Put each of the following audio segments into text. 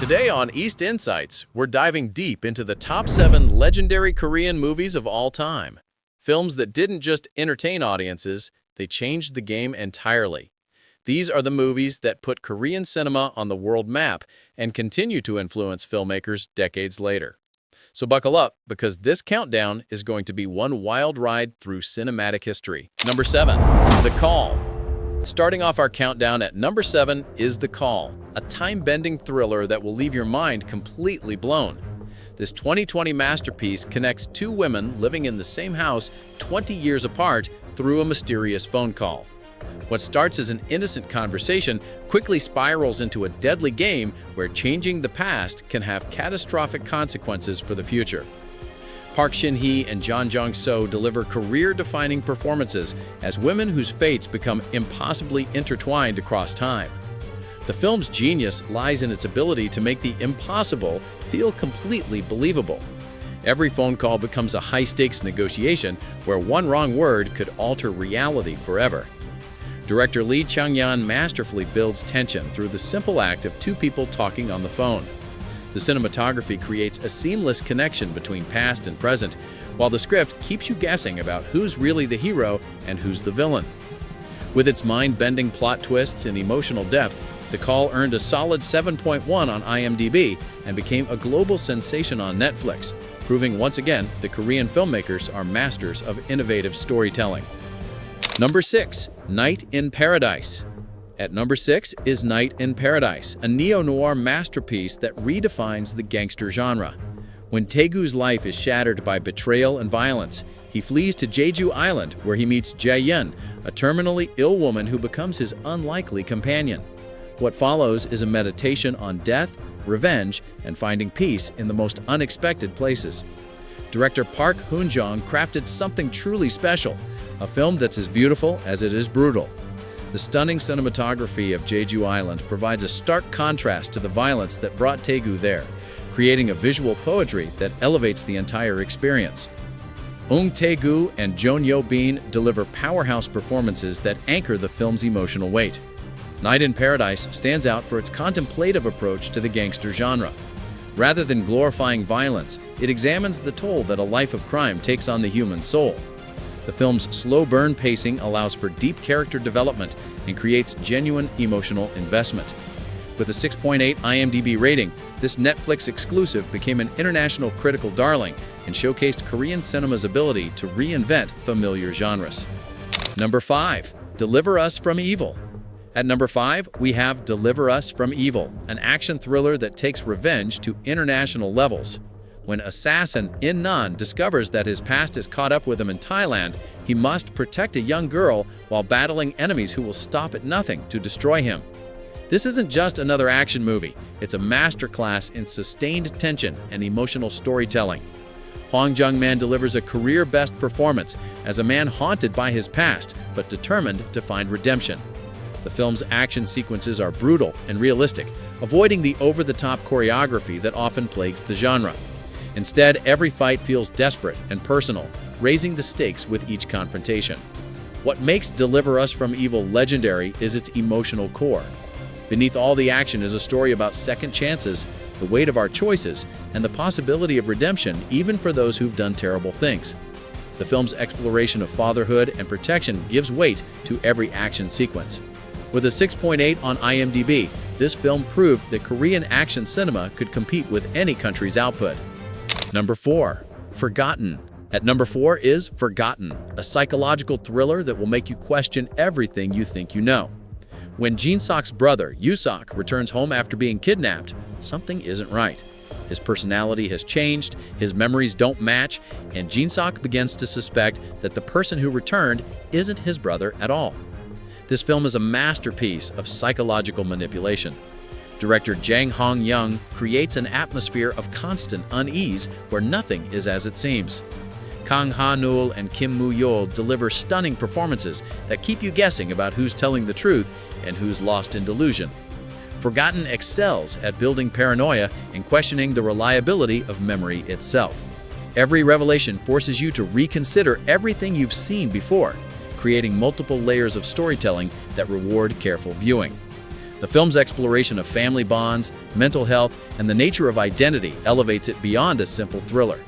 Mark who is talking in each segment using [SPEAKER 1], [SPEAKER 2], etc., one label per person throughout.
[SPEAKER 1] Today on East Insights, we're diving deep into the top 7 legendary Korean movies of all time. Films that didn't just entertain audiences, they changed the game entirely. These are the movies that put Korean cinema on the world map and continue to influence filmmakers decades later. So buckle up, because this countdown is going to be one wild ride through cinematic history. Number 7. The Call. Starting off our countdown at number 7 is The Call, a time-bending thriller that will leave your mind completely blown. This 2020 masterpiece connects two women living in the same house 20 years apart through a mysterious phone call. What starts as an innocent conversation quickly spirals into a deadly game where changing the past can have catastrophic consequences for the future. Park Shin-hye and Jeon Jong-so deliver career-defining performances as women whose fates become impossibly intertwined across time. The film's genius lies in its ability to make the impossible feel completely believable. Every phone call becomes a high-stakes negotiation where one wrong word could alter reality forever. Director Lee Chang-yeon masterfully builds tension through the simple act of two people talking on the phone. The cinematography creates a seamless connection between past and present, while the script keeps you guessing about who's really the hero and who's the villain. With its mind-bending plot twists and emotional depth, The Call earned a solid 7.1 on IMDb and became a global sensation on Netflix, proving once again that Korean filmmakers are masters of innovative storytelling. Number 6. Night in Paradise. At number 6 is Night in Paradise, a neo-noir masterpiece that redefines the gangster genre. When Taegu's life is shattered by betrayal and violence, he flees to Jeju Island, where he meets Jae-yeon, a terminally ill woman who becomes his unlikely companion. What follows is a meditation on death, revenge, and finding peace in the most unexpected places. Director Park Hoon-jong crafted something truly special, a film that's as beautiful as it is brutal. The stunning cinematography of Jeju Island provides a stark contrast to the violence that brought Taegu there, creating a visual poetry that elevates the entire experience. Eun Taegu and Jeon Yo-bin deliver powerhouse performances that anchor the film's emotional weight. Night in Paradise stands out for its contemplative approach to the gangster genre. Rather than glorifying violence, it examines the toll that a life of crime takes on the human soul. The film's slow burn pacing allows for deep character development and creates genuine emotional investment. With a 6.8 IMDb rating, this Netflix exclusive became an international critical darling and showcased Korean cinema's ability to reinvent familiar genres. Number 5. Deliver Us from Evil. At number 5, we have Deliver Us from Evil, an action thriller that takes revenge to international levels. When assassin In Nan discovers that his past is caught up with him in Thailand, he must protect a young girl while battling enemies who will stop at nothing to destroy him. This isn't just another action movie, it's a masterclass in sustained tension and emotional storytelling. Hwang Jung-man delivers a career-best performance as a man haunted by his past but determined to find redemption. The film's action sequences are brutal and realistic, avoiding the over-the-top choreography that often plagues the genre. Instead, every fight feels desperate and personal, raising the stakes with each confrontation. What makes Deliver Us from Evil legendary is its emotional core. Beneath all the action is a story about second chances, the weight of our choices, and the possibility of redemption even for those who've done terrible things. The film's exploration of fatherhood and protection gives weight to every action sequence. With a 6.8 on IMDb, this film proved that Korean action cinema could compete with any country's output. Number 4. Forgotten. At number 4 is Forgotten, a psychological thriller that will make you question everything you think you know. When Jin-sok's brother, Yoo-sok, returns home after being kidnapped, something isn't right. His personality has changed, his memories don't match, and Jin-sok begins to suspect that the person who returned isn't his brother at all. This film is a masterpiece of psychological manipulation. Director Jang Hong-young creates an atmosphere of constant unease where nothing is as it seems. Kang Ha-neul and Kim Moo-yeol deliver stunning performances that keep you guessing about who's telling the truth and who's lost in delusion. Forgotten excels at building paranoia and questioning the reliability of memory itself. Every revelation forces you to reconsider everything you've seen before, creating multiple layers of storytelling that reward careful viewing. The film's exploration of family bonds, mental health, and the nature of identity elevates it beyond a simple thriller.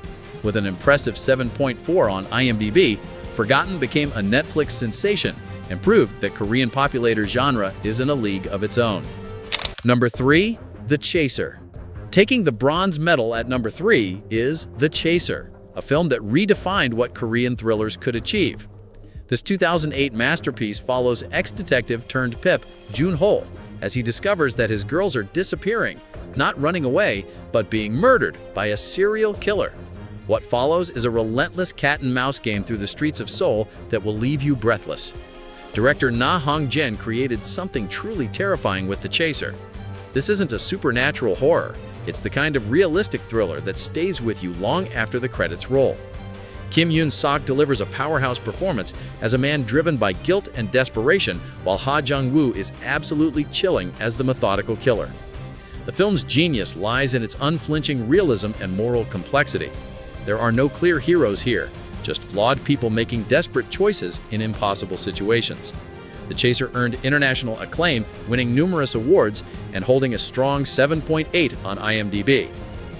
[SPEAKER 1] With an impressive 7.4 on IMDb, Forgotten became a Netflix sensation and proved that Korean populator genre is in a league of its own. Number 3. The Chaser. Taking the bronze medal at number 3 is The Chaser, a film that redefined what Korean thrillers could achieve. This 2008 masterpiece follows ex-detective turned pip Jun-ho as he discovers that his girls are disappearing, not running away, but being murdered by a serial killer. What follows is a relentless cat-and-mouse game through the streets of Seoul that will leave you breathless. Director Na Hong-jin created something truly terrifying with The Chaser. This isn't a supernatural horror. It's the kind of realistic thriller that stays with you long after the credits roll. Kim Yoon-sok delivers a powerhouse performance as a man driven by guilt and desperation, while Ha Jung-woo is absolutely chilling as the methodical killer. The film's genius lies in its unflinching realism and moral complexity. There are no clear heroes here, just flawed people making desperate choices in impossible situations. The Chaser earned international acclaim, winning numerous awards and holding a strong 7.8 on IMDb.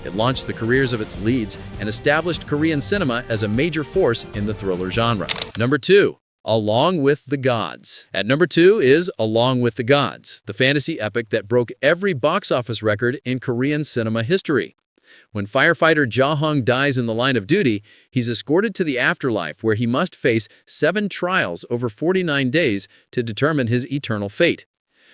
[SPEAKER 1] It launched the careers of its leads and established Korean cinema as a major force in the thriller genre. Number 2. Along with the Gods. At number 2 is Along with the Gods, the fantasy epic that broke every box office record in Korean cinema history. When firefighter Ja-hung dies in the line of duty, he's escorted to the afterlife where he must face 7 trials over 49 days to determine his eternal fate.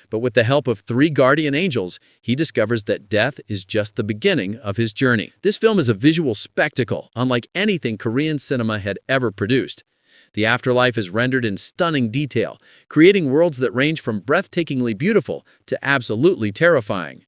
[SPEAKER 1] But with the help of 3 guardian angels, he discovers that death is just the beginning of his journey. This film is a visual spectacle, unlike anything Korean cinema had ever produced. The afterlife is rendered in stunning detail, creating worlds that range from breathtakingly beautiful to absolutely terrifying.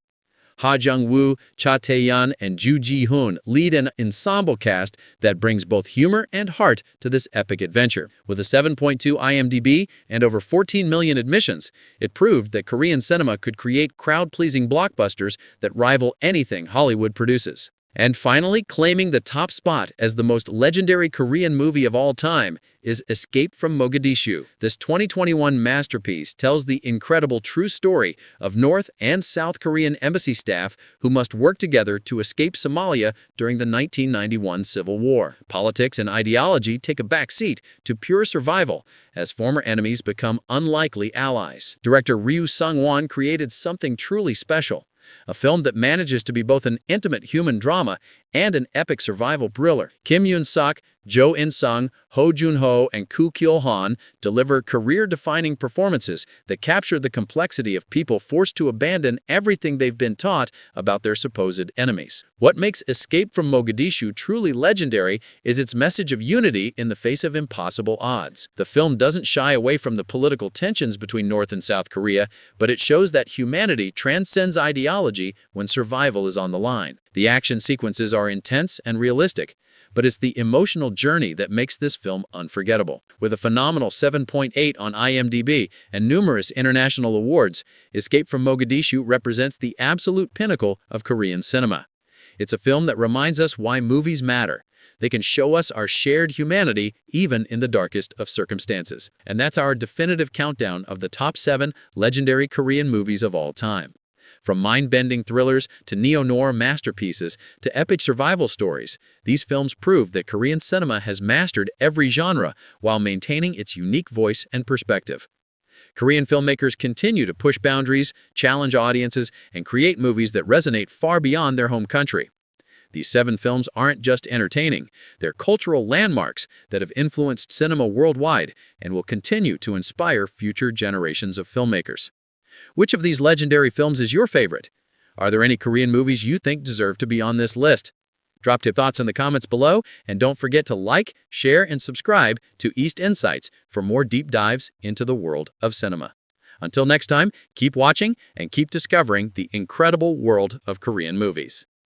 [SPEAKER 1] Ha Jung-woo, Cha Tae-yeon, and Joo Ji-hoon lead an ensemble cast that brings both humor and heart to this epic adventure. With a 7.2 IMDb and over 14 million admissions, it proved that Korean cinema could create crowd-pleasing blockbusters that rival anything Hollywood produces. And finally, claiming the top spot as the most legendary Korean movie of all time is Escape from Mogadishu. This 2021 masterpiece tells the incredible true story of North and South Korean embassy staff who must work together to escape Somalia during the 1991 Civil War. Politics and ideology take a back seat to pure survival as former enemies become unlikely allies. Director Ryu Sung-won created something truly special. A film that manages to be both an intimate human drama and an epic survival thriller. Kim Yoon-sok, Jo In-sung, Ho Jun-ho, and Koo Kyo-han deliver career-defining performances that capture the complexity of people forced to abandon everything they've been taught about their supposed enemies. What makes Escape from Mogadishu truly legendary is its message of unity in the face of impossible odds. The film doesn't shy away from the political tensions between North and South Korea, but it shows that humanity transcends ideology when survival is on the line. The action sequences are intense and realistic, but it's the emotional journey that makes this film unforgettable. With a phenomenal 7.8 on IMDb and numerous international awards, Escape from Mogadishu represents the absolute pinnacle of Korean cinema. It's a film that reminds us why movies matter. They can show us our shared humanity even in the darkest of circumstances. And that's our definitive countdown of the top 7 legendary Korean movies of all time. From mind-bending thrillers to neo-noir masterpieces to epic survival stories, these films prove that Korean cinema has mastered every genre while maintaining its unique voice and perspective. Korean filmmakers continue to push boundaries, challenge audiences, and create movies that resonate far beyond their home country. These 7 films aren't just entertaining, they're cultural landmarks that have influenced cinema worldwide and will continue to inspire future generations of filmmakers. Which of these legendary films is your favorite? Are there any Korean movies you think deserve to be on this list? Drop your thoughts in the comments below, and don't forget to like, share, and subscribe to East Insights for more deep dives into the world of cinema. Until next time, keep watching and keep discovering the incredible world of Korean movies.